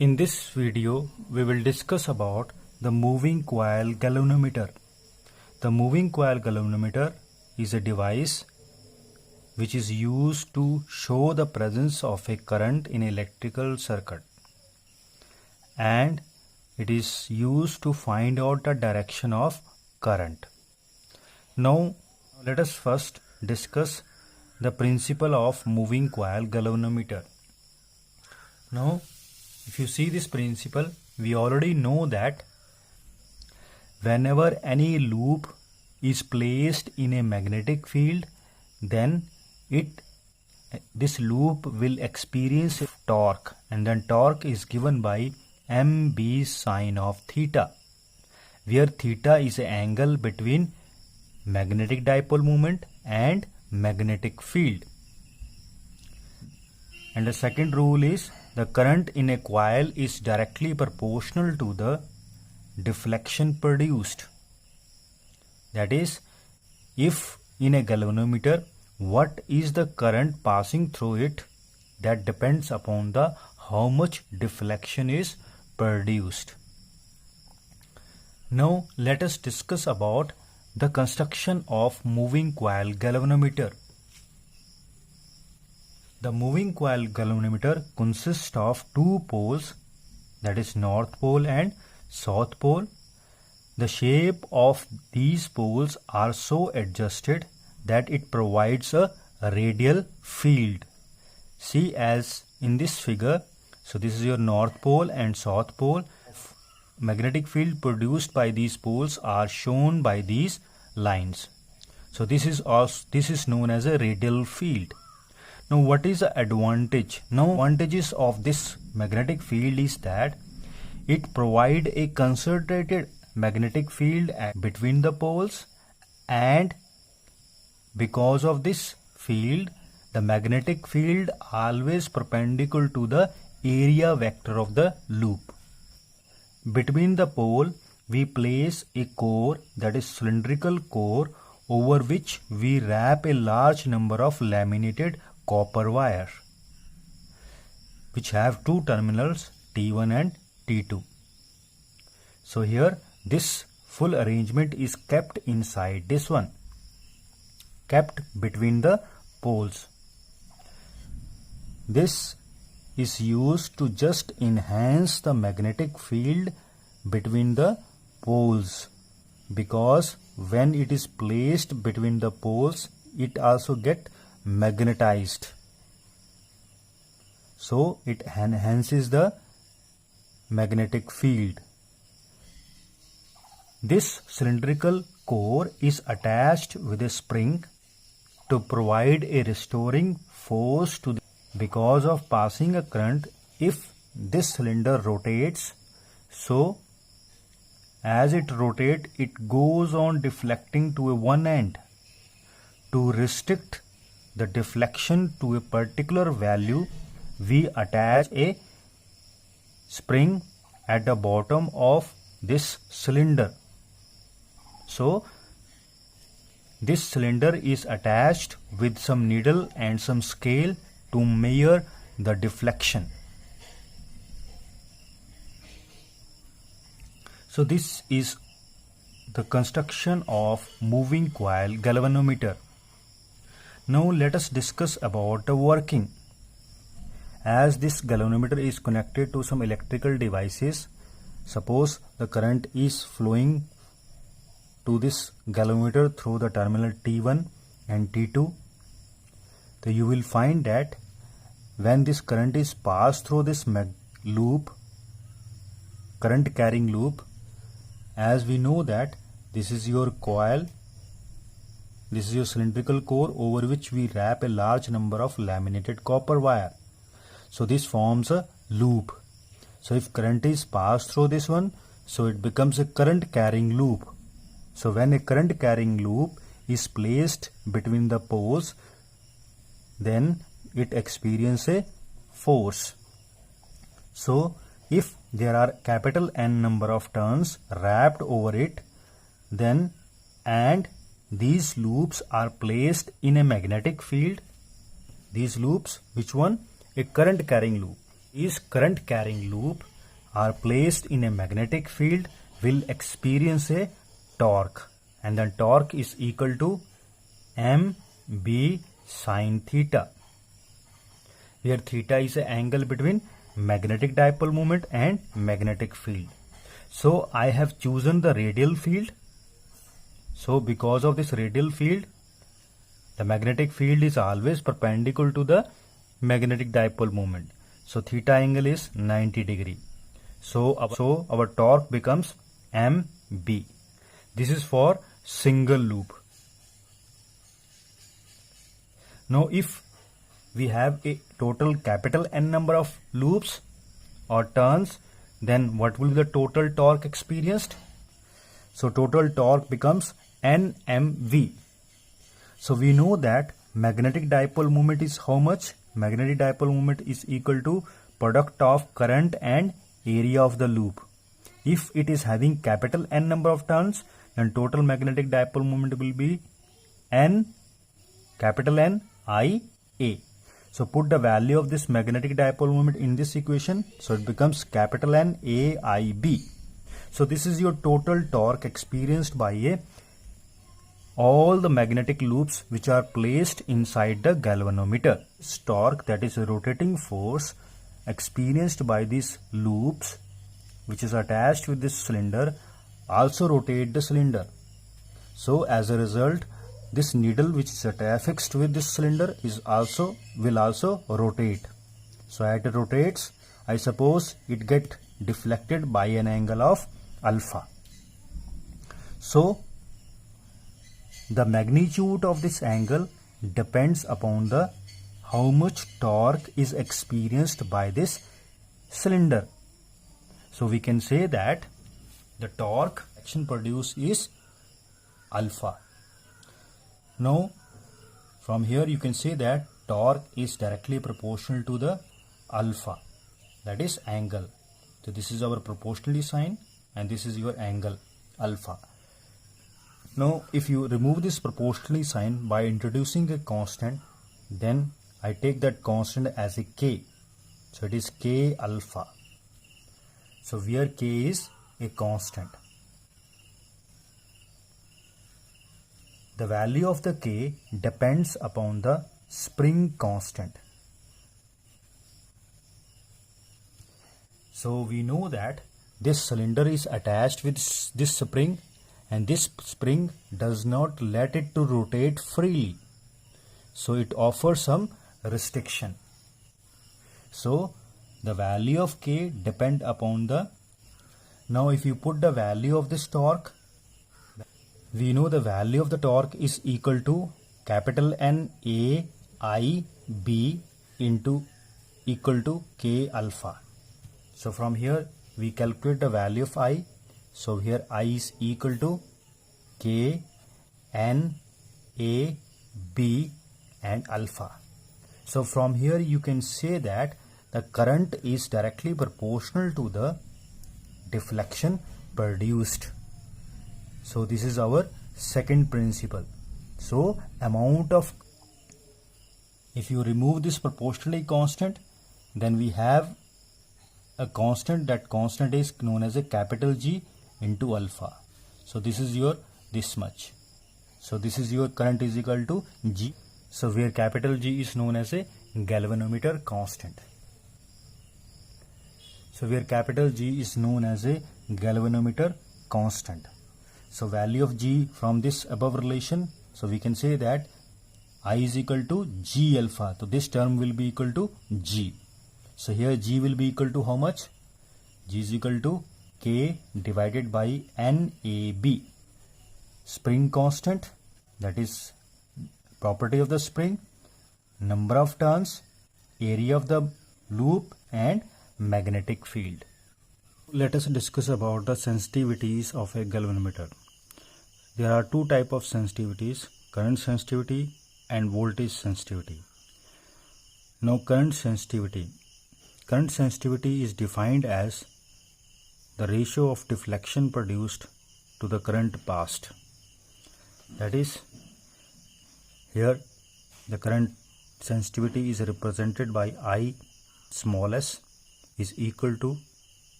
In this video, we will discuss about the moving coil galvanometer. The moving coil galvanometer is a device which is used to show the presence of a current in electrical circuit, and it is used to find out the direction of current. Now, let us first discuss the principle of moving coil galvanometer. Now, if you see this principle, we already know that whenever any loop is placed in a magnetic field, then this loop will experience a torque, and then torque is given by mb sine of theta, where theta is the angle between magnetic dipole moment and magnetic field. And the second rule is the current in a coil is directly proportional to the deflection produced. That is, if in a galvanometer, what is the current passing through it, that depends upon the how much deflection is produced. Now let us discuss about the construction of moving coil galvanometer. The moving coil galvanometer consists of two poles, that is North Pole and South Pole. The shape of these poles are so adjusted that it provides a radial field. See, as in this figure, so this is your North Pole and South Pole. Magnetic field produced by these poles are shown by these lines. So this is known as a radial field. Now what is the advantage? Now advantages of this magnetic field is that it provides a concentrated magnetic field between the poles, and because of this field, the magnetic field always perpendicular to the area vector of the loop. Between the pole, we place a core, that is cylindrical core, over which we wrap a large number of laminated copper wire, which have two terminals T1 and T2. So here this full arrangement is kept inside this one, kept between the poles. This is used to just enhance the magnetic field between the poles, because when it is placed between the poles, it also get magnetized, so it enhances the magnetic field. This cylindrical core is attached with a spring to provide a restoring force to because of passing a current. If this cylinder rotates, so as it rotates, it goes on deflecting to a one end. To restrict the deflection to a particular value, we attach a spring at the bottom of this cylinder. So this cylinder is attached with some needle and some scale to measure the deflection. So this is the construction of moving coil galvanometer. Now let us discuss about the working. As this galvanometer is connected to some electrical devices, suppose the current is flowing to this galvanometer through the terminal T1 and T2, so you will find that when this current is passed through this loop, current carrying loop, as we know that this is your coil, this is your cylindrical core over which we wrap a large number of laminated copper wire. So this forms a loop. So if current is passed through this one, so it becomes a current carrying loop. So when a current carrying loop is placed between the poles, then it experiences a force. So if there are capital N number of turns wrapped over it, then and these loops are placed in a magnetic field. These loops, which one? A current carrying loop. These current carrying loop are placed in a magnetic field will experience a torque, and then torque is equal to mb sine theta, where theta is the angle between magnetic dipole moment and magnetic field. So I have chosen the radial field. So because of this radial field, the magnetic field is always perpendicular to the magnetic dipole moment. So theta angle is 90 degree. So our torque becomes mb. This is for single loop. Now if we have a total capital N number of loops or turns, then what will be the total torque experienced? So total torque becomes NMV. So we know that magnetic dipole moment is how much? Magnetic dipole moment is equal to product of current and area of the loop. If it is having capital N number of turns, then total magnetic dipole moment will be N, capital N, I, A. So put the value of this magnetic dipole moment in this equation. So it becomes capital N, A, I, B. So this is your total torque experienced by all the magnetic loops which are placed inside the galvanometer. This torque, that is a rotating force experienced by these loops which is attached with this cylinder, also rotate the cylinder. So as a result, this needle which is affixed with this cylinder will also rotate. So as it rotates, I suppose it get deflected by an angle of alpha. So the magnitude of this angle depends upon the how much torque is experienced by this cylinder. So we can say that the torque action produced is alpha. Now from here you can say that torque is directly proportional to the alpha, that is angle. So this is our proportionality sign and this is your angle alpha. Now if you remove this proportionality sign by introducing a constant, then I take that constant as a k. So it is k alpha. So where k is a constant. The value of the k depends upon the spring constant. So we know that this cylinder is attached with this spring, and this spring does not let it to rotate freely. So it offers some restriction. So the value of k depend upon the. Now if you put the value of this torque, we know the value of the torque is equal to capital N A I B into equal to k alpha. So from here we calculate the value of I. So here I is equal to k N A B and alpha. So from here you can say that the current is directly proportional to the deflection produced. So this is our second principle. So amount of, if you remove this proportionality constant, then we have a constant. That constant is known as a capital G into alpha. So this is your this much. So this is your current is equal to G. So where capital G is known as a galvanometer constant. So where capital G is known as a galvanometer constant. So value of G from this above relation, so we can say that I is equal to G alpha. So this term will be equal to G. So here G will be equal to how much? G is equal to K divided by NAB. Spring constant, that is property of the spring, number of turns, area of the loop and magnetic field. Let us discuss about the sensitivities of a galvanometer. There are two types of sensitivities, current sensitivity and voltage sensitivity. Now current sensitivity. Current sensitivity is defined as the ratio of deflection produced to the current passed. That is, here the current sensitivity is represented by I small s is equal to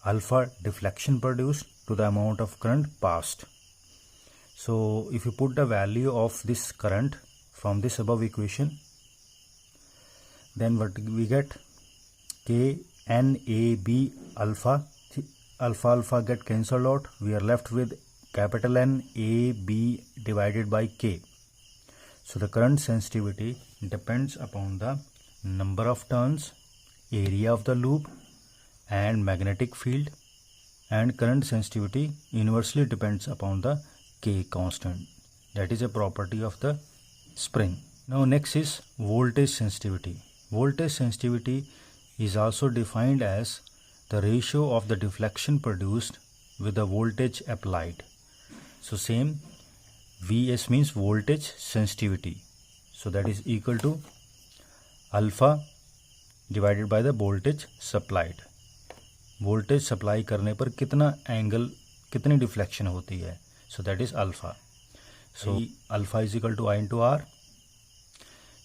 alpha deflection produced to the amount of current passed. So if you put the value of this current from this above equation, then what we get, K N A B alpha, alpha get cancelled out, we are left with capital N A B divided by K. So the current sensitivity depends upon the number of turns, area of the loop and magnetic field, and current sensitivity inversely depends upon the K constant, that is a property of the spring. Now next is voltage sensitivity. Voltage sensitivity is also defined as the ratio of the deflection produced with the voltage applied. So same, Vs means voltage sensitivity, so that is equal to alpha divided by the voltage supplied. Voltage supply करने पर कितना angle, कितनी deflection होती है, so that is alpha. So alpha is equal to I into R.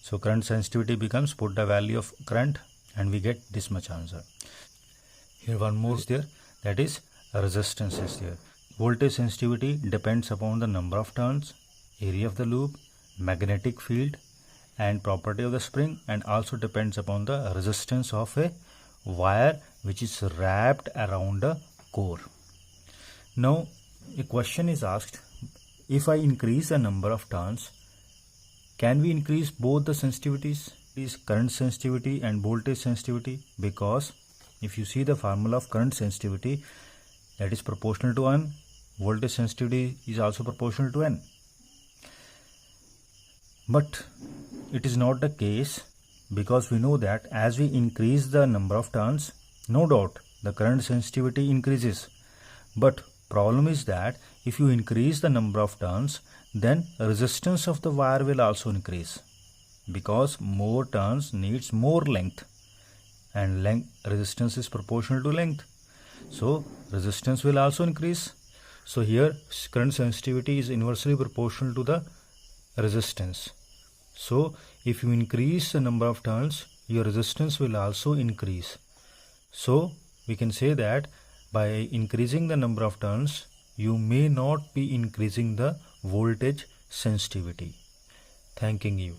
So current sensitivity becomes, put the value of current and we get this much answer. Here one more is there, that is resistance is there. Voltage sensitivity depends upon the number of turns, area of the loop, magnetic field and property of the spring, and also depends upon the resistance of a wire which is wrapped around the core. Now a question is asked, if I increase the number of turns, can we increase both the sensitivities, is current sensitivity and voltage sensitivity? Because if you see the formula of current sensitivity, that is proportional to N, voltage sensitivity is also proportional to N. But it is not the case, because we know that as we increase the number of turns, no doubt the current sensitivity increases. But problem is that if you increase the number of turns, then resistance of the wire will also increase, because more turns needs more length, and resistance is proportional to length. So resistance will also increase. So here current sensitivity is inversely proportional to the resistance. So if you increase the number of turns, your resistance will also increase. So we can say that by increasing the number of turns, you may not be increasing the voltage sensitivity. Thanking you.